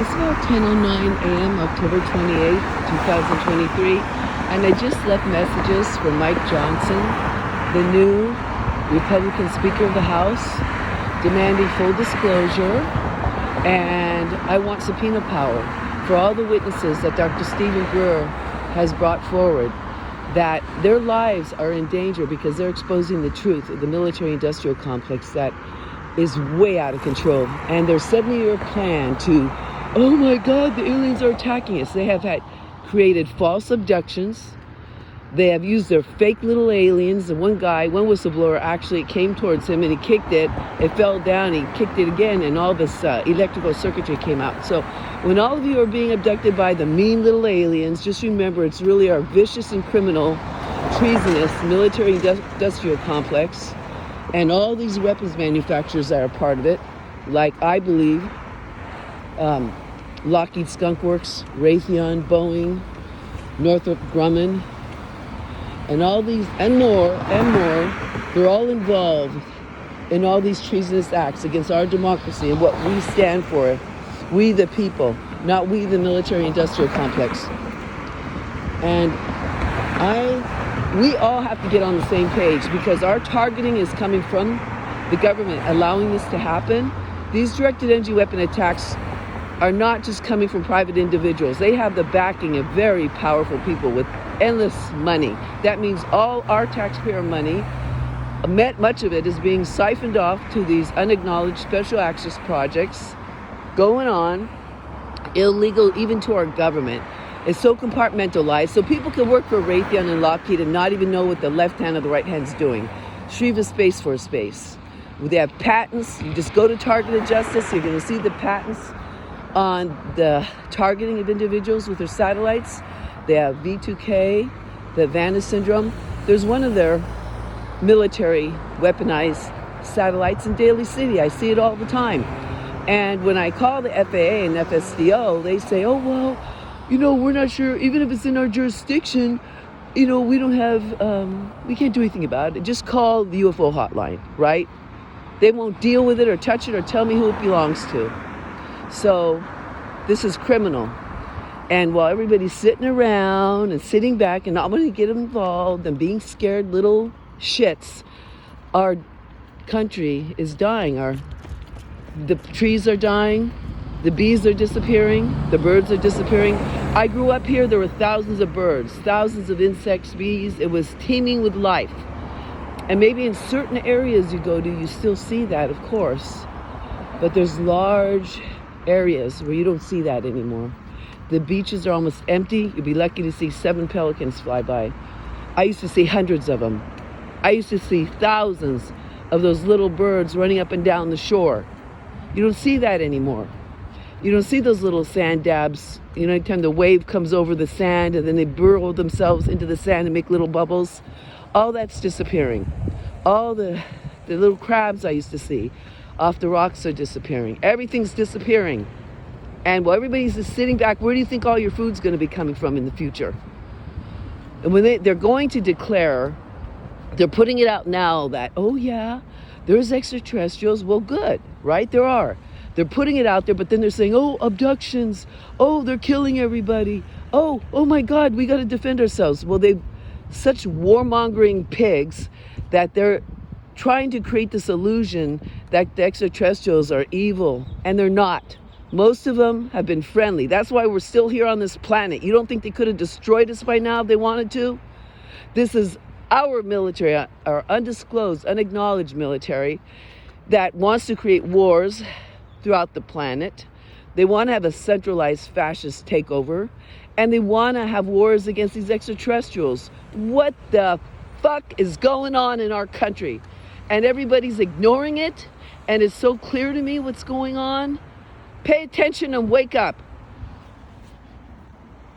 It's about 10:09 a.m., October 28th, 2023, and I just left messages from Mike Johnson, the new Republican Speaker of the House, demanding full disclosure, and I want subpoena power for all the witnesses that Dr. Stephen Brewer has brought forward, that their lives are in danger because they're exposing the truth of the military-industrial complex that is way out of control. And their 70-year plan to, oh my God, the aliens are attacking us. They have created false abductions. They have used their fake little aliens. And one whistleblower actually came towards him and he kicked it. It fell down, he kicked it again, and all this electrical circuitry came out. So when all of you are being abducted by the mean little aliens, just remember it's really our vicious and criminal, treasonous military-industrial complex and all these weapons manufacturers that are part of it, like I believe Lockheed Skunk Works, Raytheon, Boeing, Northrop Grumman, and all these, and more, they're all involved in all these treasonous acts against our democracy and what we stand for, we the people, not we the military-industrial complex. And we all have to get on the same page because our targeting is coming from the government allowing this to happen. These directed energy weapon attacks are not just coming from private individuals. They have the backing of very powerful people with endless money. That means all our taxpayer money, much of it is being siphoned off to these unacknowledged special access projects going on, illegal even to our government. It's so compartmentalized, so people can work for Raytheon and Lockheed and not even know what the left hand or the right hand's doing. Schiever Space Force Base. They have patents. You just go to Targeted Justice, you're going to see the patents on the targeting of individuals with their satellites. They have V2K, the Vanna syndrome. There's one of their military weaponized satellites in Daly City. I see it all the time. And when I call the FAA and FSDO, they say, oh, well, we're not sure, even if it's in our jurisdiction, we don't have, we can't do anything about it. Just call the UFO hotline, right? They won't deal with it or touch it or tell me who it belongs to. So this is criminal. And while everybody's sitting around and sitting back and not wanting to get involved and being scared little shits, our country is dying. The trees are dying. The bees are disappearing. The birds are disappearing. I grew up here. There were thousands of birds, thousands of insects, bees. It was teeming with life. And maybe in certain areas you go to, you still see that, of course. But there's large areas where you don't see that anymore. The beaches are almost empty. You'd be lucky to see 7 pelicans fly by. I used to see hundreds of them. I used to see thousands of those little birds running up and down the shore. You don't see that anymore. You don't see those little sand dabs. Anytime the wave comes over the sand and then they burrow themselves into the sand and make little bubbles. All that's disappearing. All the little crabs I used to see off the rocks are disappearing. Everything's disappearing. And while everybody's just sitting back, where do you think all your food's going to be coming from in the future? And when they're going to declare, they're putting it out now that, oh yeah, there's extraterrestrials. Well, good, right? There are. They're putting it out there, but then they're saying, oh, abductions. Oh, they're killing everybody. Oh my God, we got to defend ourselves. Well, they're such warmongering pigs that they're trying to create this illusion that the extraterrestrials are evil, and they're not. Most of them have been friendly. That's why we're still here on this planet. You don't think they could have destroyed us by now if they wanted to? This is our military, our undisclosed, unacknowledged military that wants to create wars throughout the planet. They want to have a centralized fascist takeover, and they want to have wars against these extraterrestrials. What the fuck is going on in our country? And everybody's ignoring it, and it's so clear to me what's going on. Pay attention and wake up.